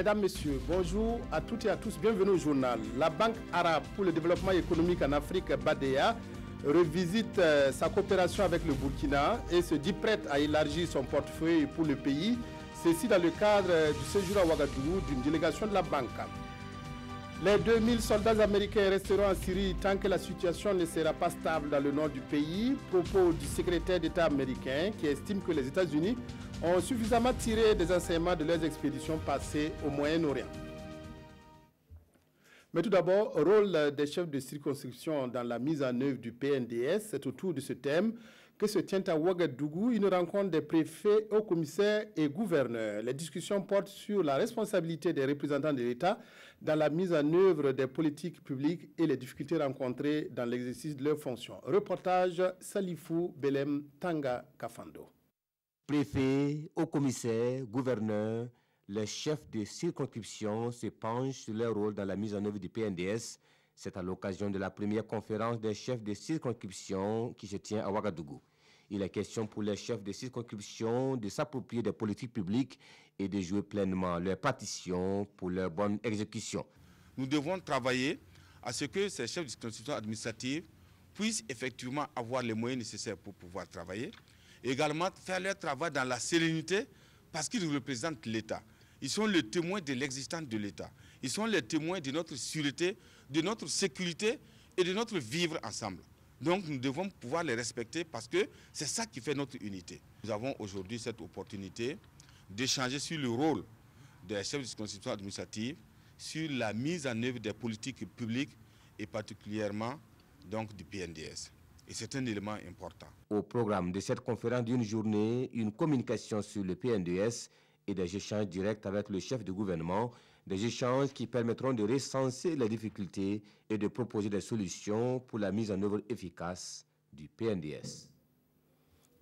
Mesdames, Messieurs, bonjour à toutes et à tous, bienvenue au journal. La Banque arabe pour le développement économique en Afrique, BADEA, revisite sa coopération avec le Burkina et se dit prête à élargir son portefeuille pour le pays. Ceci dans le cadre du séjour à Ouagadougou d'une délégation de la banque. Les 2000 soldats américains resteront en Syrie tant que la situation ne sera pas stable dans le nord du pays. Propos du secrétaire d'État américain qui estime que les États-Unis ont suffisamment tiré des enseignements de leurs expéditions passées au Moyen-Orient. Mais tout d'abord, rôle des chefs de circonscription dans la mise en œuvre du PNDS. C'est autour de ce thème que se tient à Ouagadougou une rencontre des préfets, hauts commissaires et gouverneurs. Les discussions portent sur la responsabilité des représentants de l'État dans la mise en œuvre des politiques publiques et les difficultés rencontrées dans l'exercice de leurs fonctions. Reportage Salifou Belem Tanga Kafando. Préfets, hauts commissaires, gouverneurs, les chefs de circonscription se penchent sur leur rôle dans la mise en œuvre du PNDS. C'est à l'occasion de la première conférence des chefs de circonscription qui se tient à Ouagadougou. Il est question pour les chefs de circonscription de s'approprier des politiques publiques et de jouer pleinement leur partition pour leur bonne exécution. Nous devons travailler à ce que ces chefs de circonscription administrative puissent effectivement avoir les moyens nécessaires pour pouvoir travailler. Et également faire leur travail dans la sérénité parce qu'ils représentent l'État. Ils sont les témoins de l'existence de l'État. Ils sont les témoins de notre sûreté, de notre sécurité et de notre vivre ensemble. Donc nous devons pouvoir les respecter parce que c'est ça qui fait notre unité. Nous avons aujourd'hui cette opportunité d'échanger sur le rôle des chefs de circonscription administrative, sur la mise en œuvre des politiques publiques et particulièrement donc du PNDS. Et c'est un élément important. Au programme de cette conférence d'une journée, une communication sur le PNDS et des échanges directs avec le chef de gouvernement, des échanges qui permettront de recenser les difficultés et de proposer des solutions pour la mise en œuvre efficace du PNDS.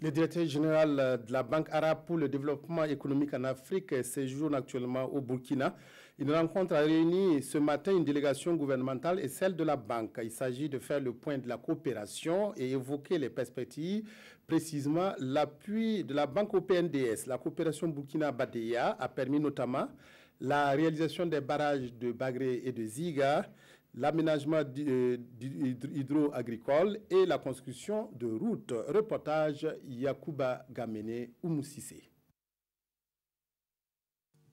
Le directeur général de la Banque arabe pour le développement économique en Afrique séjourne actuellement au Burkina. Une rencontre a réuni ce matin une délégation gouvernementale et celle de la banque. Il s'agit de faire le point de la coopération et évoquer les perspectives, précisément l'appui de la banque au PNDS. La coopération Burkina-BADEA a permis notamment la réalisation des barrages de Bagré et de Ziga, l'aménagement hydro-agricole et la construction de routes. Reportage Yacouba Gamene Oumoussissé.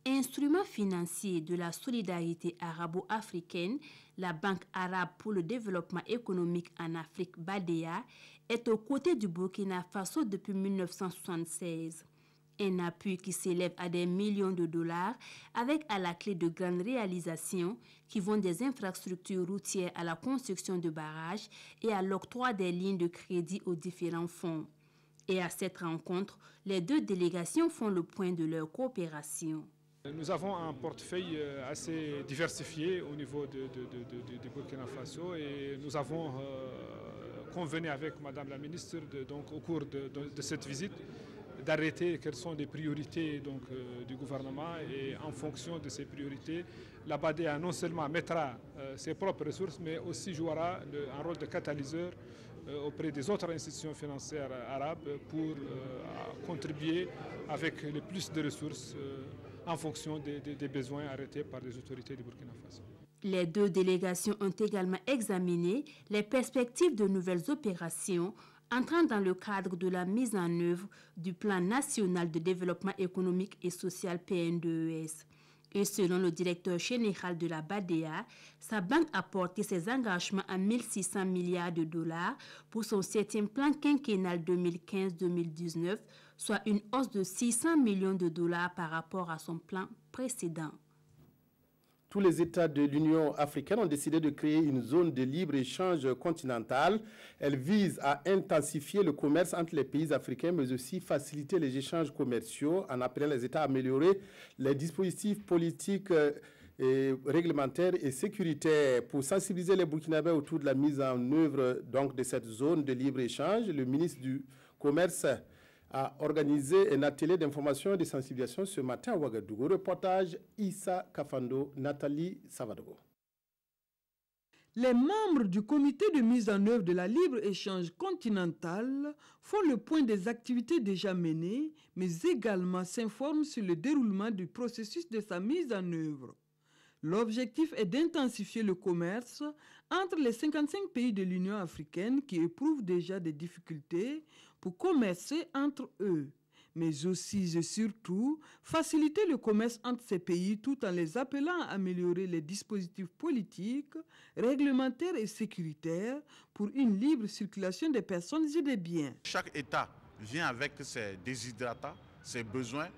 Instrument financier de la solidarité arabo-africaine, la Banque arabe pour le développement économique en Afrique, BADEA, est aux côtés du Burkina Faso depuis 1976. Un appui qui s'élève à des millions de dollars avec à la clé de grandes réalisations qui vont des infrastructures routières à la construction de barrages et à l'octroi des lignes de crédit aux différents fonds. Et à cette rencontre, les deux délégations font le point de leur coopération. Nous avons un portefeuille assez diversifié au niveau du Burkina Faso et nous avons convenu avec Madame la ministre au cours de cette visite d'arrêter quelles sont les priorités du gouvernement et en fonction de ces priorités, la BADEA non seulement mettra ses propres ressources mais aussi jouera un rôle de catalyseur auprès des autres institutions financières arabes pour contribuer avec le plus de ressources en fonction des besoins arrêtés par les autorités du Burkina Faso. Les deux délégations ont également examiné les perspectives de nouvelles opérations entrant dans le cadre de la mise en œuvre du Plan national de développement économique et social PNDES. Et selon le directeur général de la BADEA, sa banque a porté ses engagements à 1600 milliards de dollars pour son 7e plan quinquennal 2015-2019, soit une hausse de 600 millions de dollars par rapport à son plan précédent. Tous les États de l'Union africaine ont décidé de créer une zone de libre-échange continentale. Elle vise à intensifier le commerce entre les pays africains, mais aussi faciliter les échanges commerciaux en appelant les États à améliorer les dispositifs politiques et réglementaires et sécuritaires. Pour sensibiliser les Burkinabés autour de la mise en œuvre de cette zone de libre-échange, le ministre du Commerce a organisé un atelier d'information et de sensibilisation ce matin à Ouagadougou. Reportage Issa Kafando, Nathalie Savadogo. Les membres du comité de mise en œuvre de la libre-échange continentale font le point des activités déjà menées, mais également s'informent sur le déroulement du processus de sa mise en œuvre. L'objectif est d'intensifier le commerce entre les 55 pays de l'Union africaine qui éprouvent déjà des difficultés pour commercer entre eux, mais aussi et surtout faciliter le commerce entre ces pays tout en les appelant à améliorer les dispositifs politiques, réglementaires et sécuritaires pour une libre circulation des personnes et des biens. Chaque État vient avec ses désiderata, ses besoins,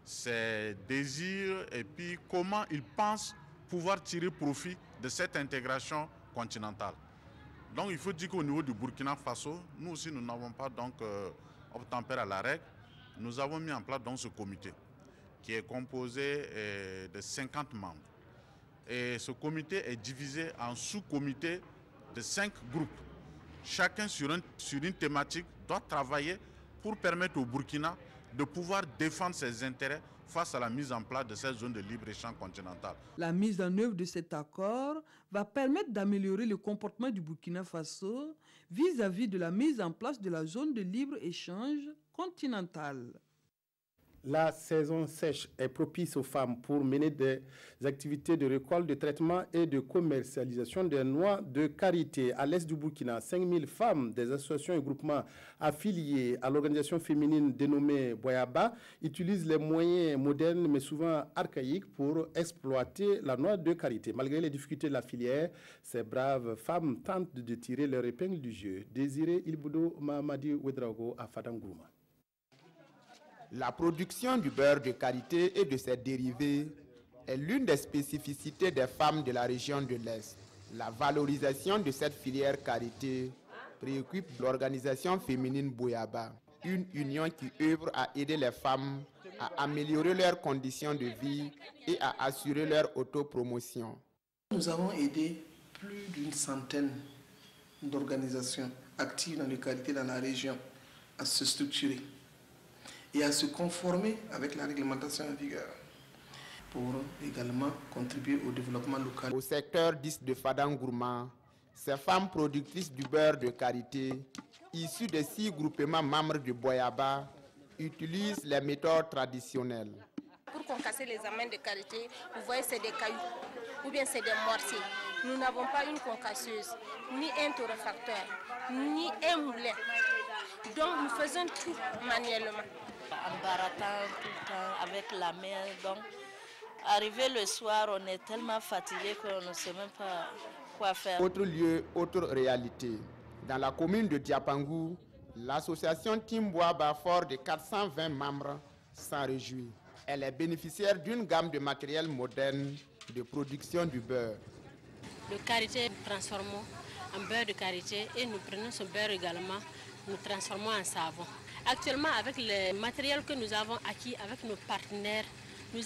ses désirs et puis comment il pense pouvoir tirer profit de cette intégration continentale. Donc il faut dire qu'au niveau du Burkina Faso, nous aussi nous n'avons pas donc obtempéré à la règle. Nous avons mis en place donc ce comité qui est composé de 50 membres. Et ce comité est divisé en sous-comités de 5 groupes. Chacun sur une thématique doit travailler pour permettre au Burkina de pouvoir défendre ses intérêts face à la mise en place de cette zone de libre-échange continentale. La mise en œuvre de cet accord va permettre d'améliorer le comportement du Burkina Faso vis-à-vis de la mise en place de la zone de libre-échange continentale. La saison sèche est propice aux femmes pour mener des activités de récolte, de traitement et de commercialisation des noix de karité. À l'est du Burkina, 5000 femmes des associations et groupements affiliés à l'organisation féminine dénommée Boyaba utilisent les moyens modernes mais souvent archaïques pour exploiter la noix de karité. Malgré les difficultés de la filière, ces braves femmes tentent de tirer leur épingle du jeu. Désiré Ilboudo Mahamadi Ouedraogo à Fadangouma. La production du beurre de karité et de ses dérivés est l'une des spécificités des femmes de la région de l'Est. La valorisation de cette filière karité préoccupe l'organisation féminine Boyaba, une union qui œuvre à aider les femmes à améliorer leurs conditions de vie et à assurer leur autopromotion. Nous avons aidé plus d'une centaine d'organisations actives dans le karité dans la région à se structurer et à se conformer avec la réglementation en vigueur pour également contribuer au développement local. Au secteur 10 de Fadangourma, ces femmes productrices du beurre de karité, issues des 6 groupements membres de Boyaba, utilisent les méthodes traditionnelles. Pour concasser les amènes de karité, vous voyez c'est des cailloux ou bien c'est des mortiers. Nous n'avons pas une concasseuse, ni un torréfacteur, ni un moulin. Donc nous faisons tout manuellement. En barattant tout le temps avec la main. Donc, arrivé le soir, on est tellement fatigué qu'on ne sait même pas quoi faire. Autre lieu, autre réalité. Dans la commune de Diapangou, l'association Team Boyaba, fort de 420 membres, s'en réjouit. Elle est bénéficiaire d'une gamme de matériel moderne de production du beurre. Le karité, nous transformons en beurre de karité et nous prenons ce beurre également, nous transformons en savon. Actuellement, avec le matériel que nous avons acquis avec nos partenaires, nous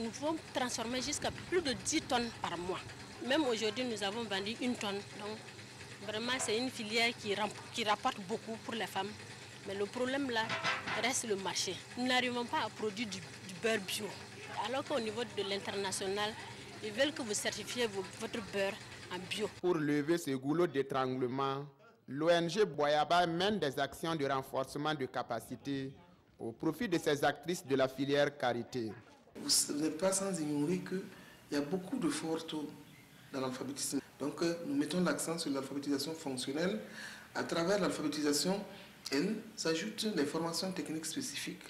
pouvons transformer jusqu'à plus de 10 tonnes par mois. Même aujourd'hui, nous avons vendu 1 tonne. Donc, vraiment, c'est une filière qui rapporte beaucoup pour les femmes. Mais le problème là reste le marché. Nous n'arrivons pas à produire du beurre bio. Alors qu'au niveau de l'international, ils veulent que vous certifiez votre beurre en bio. Pour lever ce goulot d'étranglement, l'ONG Boyaba mène des actions de renforcement de capacité au profit de ces actrices de la filière karité. Vous n'êtes pas sans ignorer qu'il y a beaucoup de forts taux dans l'alphabétisation. Donc nous mettons l'accent sur l'alphabétisation fonctionnelle. À travers l'alphabétisation, elle s'ajoute les formations techniques spécifiques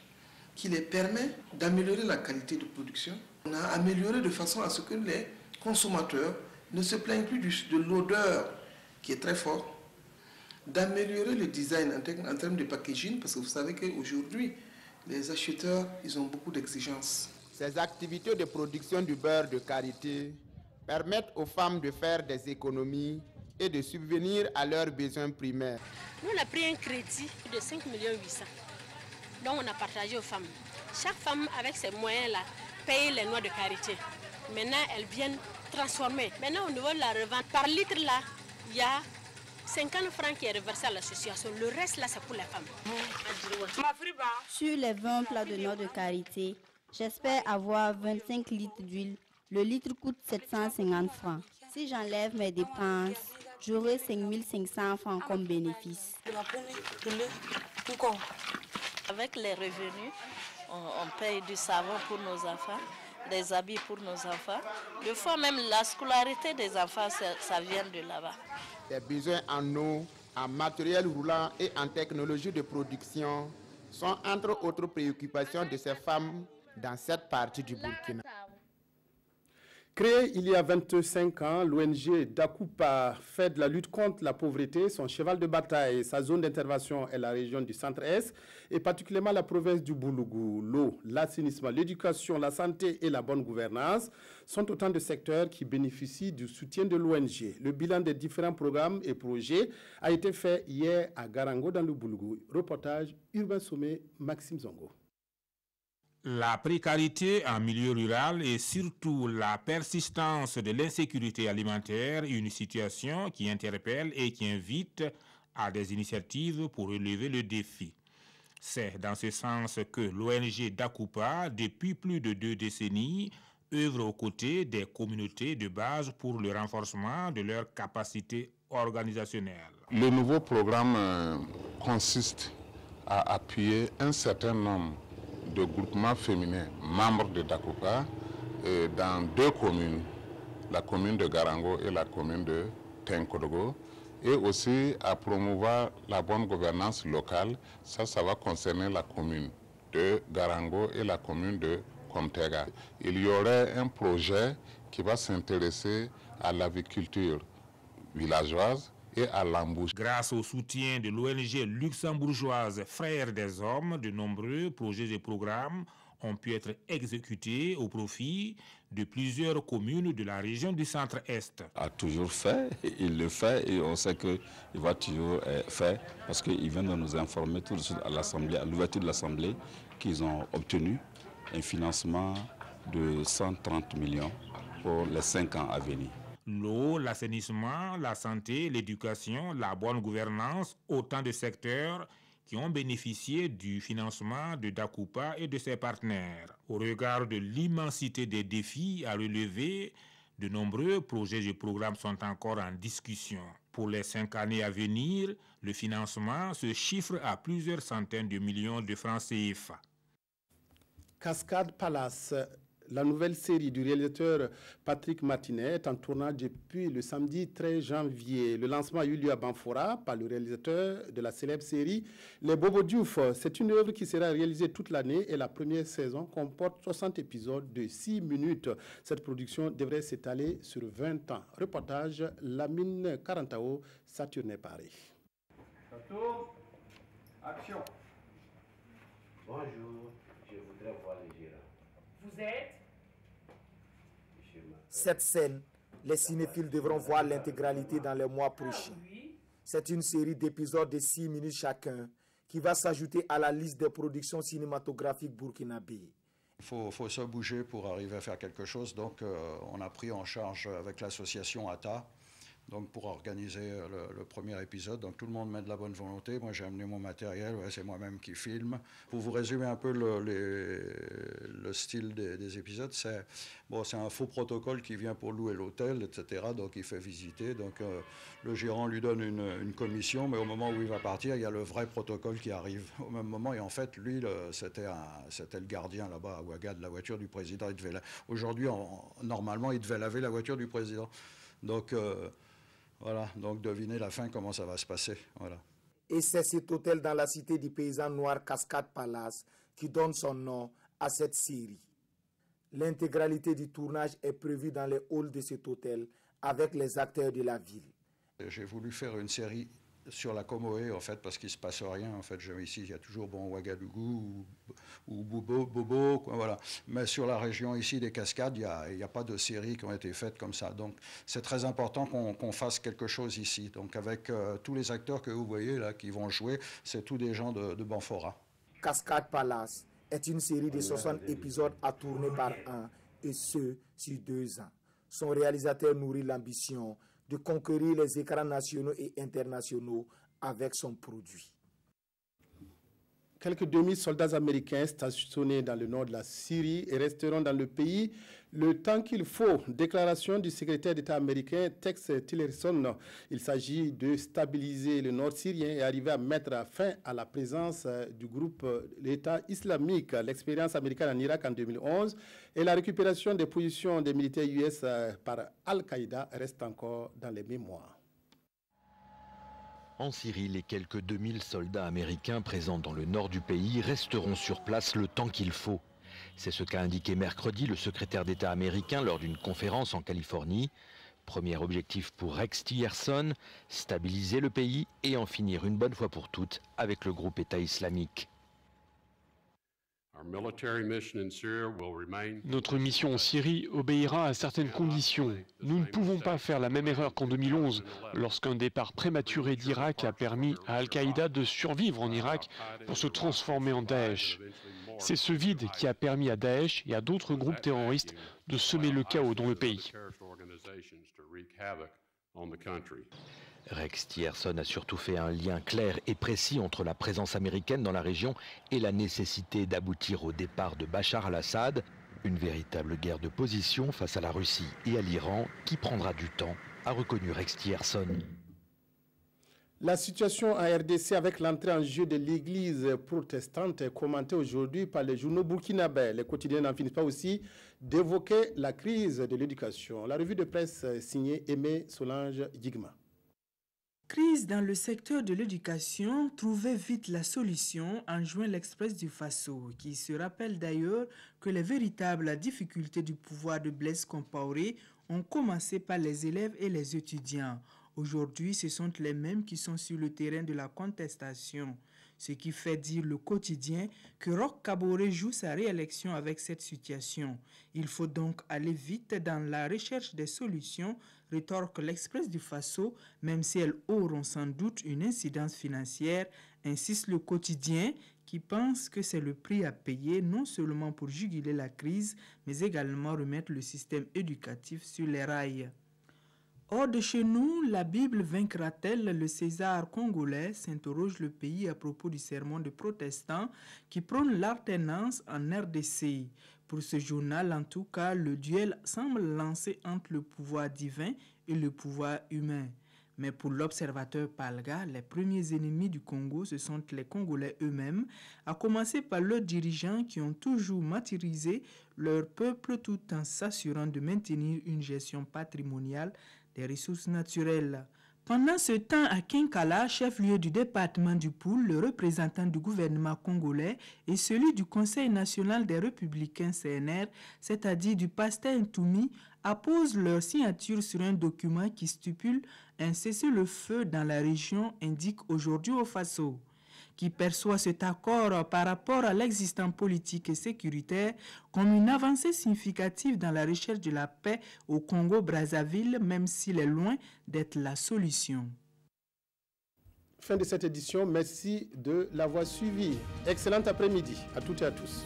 qui les permettent d'améliorer la qualité de production. On a amélioré de façon à ce que les consommateurs ne se plaignent plus de l'odeur qui est très forte, d'améliorer le design en termes de packaging, parce que vous savez qu'aujourd'hui, les acheteurs, ils ont beaucoup d'exigences. Ces activités de production du beurre de karité permettent aux femmes de faire des économies et de subvenir à leurs besoins primaires. Nous, on a pris un crédit de 5 800 000. Donc, on a partagé aux femmes. Chaque femme, avec ses moyens-là, paye les noix de karité. Maintenant, elles viennent transformer. Maintenant, au niveau de la revente, par litre, là, il y a 50 francs qui est reversé à l'association. Le reste, là, c'est pour les femmes. Sur les 20 plats de noix de karité, j'espère avoir 25 litres d'huile. Le litre coûte 750 francs. Si j'enlève mes dépenses, j'aurai 5 500 francs comme bénéfice. Avec les revenus, on paye du savon pour nos enfants, des habits pour nos enfants. Des fois même la scolarité des enfants, ça vient de là-bas. Les besoins en eau, en matériel roulant et en technologie de production sont entre autres préoccupations de ces femmes dans cette partie du Burkina. Créée il y a 25 ans, l'ONG Dakupa fait de la lutte contre la pauvreté son cheval de bataille. Sa zone d'intervention est la région du Centre-Est et particulièrement la province du Boulougou. L'eau, l'assainissement, l'éducation, la santé et la bonne gouvernance sont autant de secteurs qui bénéficient du soutien de l'ONG. Le bilan des différents programmes et projets a été fait hier à Garango dans le Boulougou. Reportage Urbain Sommet, Maxime Zongo. La précarité en milieu rural et surtout la persistance de l'insécurité alimentaire, une situation qui interpelle et qui invite à des initiatives pour relever le défi. C'est dans ce sens que l'ONG Dakupa, depuis plus de 2 décennies, œuvre aux côtés des communautés de base pour le renforcement de leurs capacités organisationnelles. Le nouveau programme consiste à appuyer un certain nombre de groupements féminins membres de Dakupa dans 2 communes, la commune de Garango et la commune de Tenkodogo, et aussi à promouvoir la bonne gouvernance locale. Ça va concerner la commune de Garango et la commune de Komtega. Il y aurait un projet qui va s'intéresser à l'aviculture villageoise et à l'embouche. Grâce au soutien de l'ONG luxembourgeoise Frères des Hommes, de nombreux projets et programmes ont pu être exécutés au profit de plusieurs communes de la région du Centre-Est. A toujours fait, il le fait et on sait qu'il va toujours faire parce qu'il vient de nous informer tout de suite à l'Assemblée, à l'ouverture de l'Assemblée, qu'ils ont obtenu un financement de 130 millions pour les 5 ans à venir. L'eau, l'assainissement, la santé, l'éducation, la bonne gouvernance, autant de secteurs qui ont bénéficié du financement de Dakupa et de ses partenaires. Au regard de l'immensité des défis à relever, de nombreux projets et programmes sont encore en discussion. Pour les 5 années à venir, le financement se chiffre à plusieurs centaines de millions de francs CFA. Cascade Palace. La nouvelle série du réalisateur Patrick Martinet est en tournage depuis le samedi 13 janvier. Le lancement a eu lieu à Banfora par le réalisateur de la célèbre série Les Bobo Diouf. C'est une œuvre qui sera réalisée toute l'année et la première saison comporte 60 épisodes de 6 minutes. Cette production devrait s'étaler sur 20 ans. Reportage Lamine Karantao, Saturne Paris. Ça tourne. Action. Bonjour, je voudrais voir les girafes. Vous êtes? Cette scène, les cinéphiles devront voir l'intégralité dans les mois prochains. C'est une série d'épisodes de 6 minutes chacun qui va s'ajouter à la liste des productions cinématographiques burkinabées. Il faut se bouger pour arriver à faire quelque chose. Donc, on a pris en charge avec l'association ATA donc pour organiser le premier épisode. Donc, tout le monde met de la bonne volonté. Moi, j'ai amené mon matériel. Ouais, c'est moi-même qui filme. Pour vous résumer un peu le style des épisodes, c'est un faux protocole qui vient pour louer l'hôtel, etc. Donc, il fait visiter. Donc, le gérant lui donne une commission, mais au moment où il va partir, il y a le vrai protocole qui arrive au même moment. Et en fait, lui, c'était le gardien là-bas à Ouaga de la voiture du président. Aujourd'hui, normalement, il devait laver la voiture du président. Donc, voilà, donc devinez la fin, comment ça va se passer. Voilà. Et c'est cet hôtel dans la cité du paysan noir Cascade Palace qui donne son nom à cette série. L'intégralité du tournage est prévue dans les halls de cet hôtel avec les acteurs de la ville. J'ai voulu faire une série sur la Comoé, en fait, parce qu'il ne se passe rien. En fait, ici, il y a toujours Ouagadougou ou Bobo, quoi, voilà. Mais sur la région ici des Cascades, il n'y a pas de séries qui ont été faites comme ça. Donc, c'est très important qu'on fasse quelque chose ici. Donc, avec tous les acteurs que vous voyez là qui vont jouer, c'est tous des gens de Banfora. Cascade Palace est une série de 60 épisodes à tourner par an, et ce, sur 2 ans. Son réalisateur nourrit l'ambition de conquérir les écrans nationaux et internationaux avec son produit. Quelques 2000 soldats américains stationnés dans le nord de la Syrie et resteront dans le pays le temps qu'il faut. Déclaration du secrétaire d'État américain Tex Tillerson. Il s'agit de stabiliser le nord syrien et arriver à mettre fin à la présence du groupe l'État islamique. L'expérience américaine en Irak en 2011 et la récupération des positions des militaires US par Al-Qaïda restent encore dans les mémoires. En Syrie, les quelques 2000 soldats américains présents dans le nord du pays resteront sur place le temps qu'il faut. C'est ce qu'a indiqué mercredi le secrétaire d'État américain lors d'une conférence en Californie. Premier objectif pour Rex Tillerson, stabiliser le pays et en finir une bonne fois pour toutes avec le groupe État islamique. Notre mission en Syrie obéira à certaines conditions. Nous ne pouvons pas faire la même erreur qu'en 2011, lorsqu'un départ prématuré d'Irak a permis à Al-Qaïda de survivre en Irak pour se transformer en Daesh. C'est ce vide qui a permis à Daesh et à d'autres groupes terroristes de semer le chaos dans le pays. Rex Tillerson a surtout fait un lien clair et précis entre la présence américaine dans la région et la nécessité d'aboutir au départ de Bachar al-Assad, une véritable guerre de position face à la Russie et à l'Iran qui prendra du temps, a reconnu Rex Tillerson. La situation en RDC avec l'entrée en jeu de l'église protestante est commentée aujourd'hui par les journaux burkinabés. Les quotidiens n'en finissent pas aussi d'évoquer la crise de l'éducation. La revue de presse signée Aimé Solange Yigma. Crise dans le secteur de l'éducation, trouvez vite la solution, enjoint l'Express du Faso, qui se rappelle d'ailleurs que les véritables difficultés du pouvoir de Blaise Compaoré ont commencé par les élèves et les étudiants. Aujourd'hui, ce sont les mêmes qui sont sur le terrain de la contestation, ce qui fait dire le quotidien que Roch Kaboré joue sa réélection avec cette situation. Il faut donc aller vite dans la recherche des solutions, rétorque l'Express du Faso, même si elles auront sans doute une incidence financière, insiste le quotidien qui pense que c'est le prix à payer non seulement pour juguler la crise, mais également remettre le système éducatif sur les rails. Hors de chez nous, la Bible vaincra-t-elle le César congolais, s'interroge le pays à propos du sermon de protestants qui prône l'alternance en RDC. Pour ce journal, en tout cas, le duel semble lancé entre le pouvoir divin et le pouvoir humain. Mais pour l'observateur Palga, les premiers ennemis du Congo, ce sont les Congolais eux-mêmes, à commencer par leurs dirigeants qui ont toujours martyrisé leur peuple tout en s'assurant de maintenir une gestion patrimoniale des ressources naturelles. Pendant ce temps, à Kinkala, chef-lieu du département du Poul, le représentant du gouvernement congolais et celui du Conseil national des républicains CNR, c'est-à-dire du pasteur Ntoumi, apposent leur signature sur un document qui stipule un cessez-le-feu dans la région, indique aujourd'hui au Faso, qui perçoit cet accord par rapport à l'existant politique et sécuritaire comme une avancée significative dans la recherche de la paix au Congo-Brazzaville, même s'il est loin d'être la solution. Fin de cette édition, merci de l'avoir suivi. Excellent après-midi à toutes et à tous.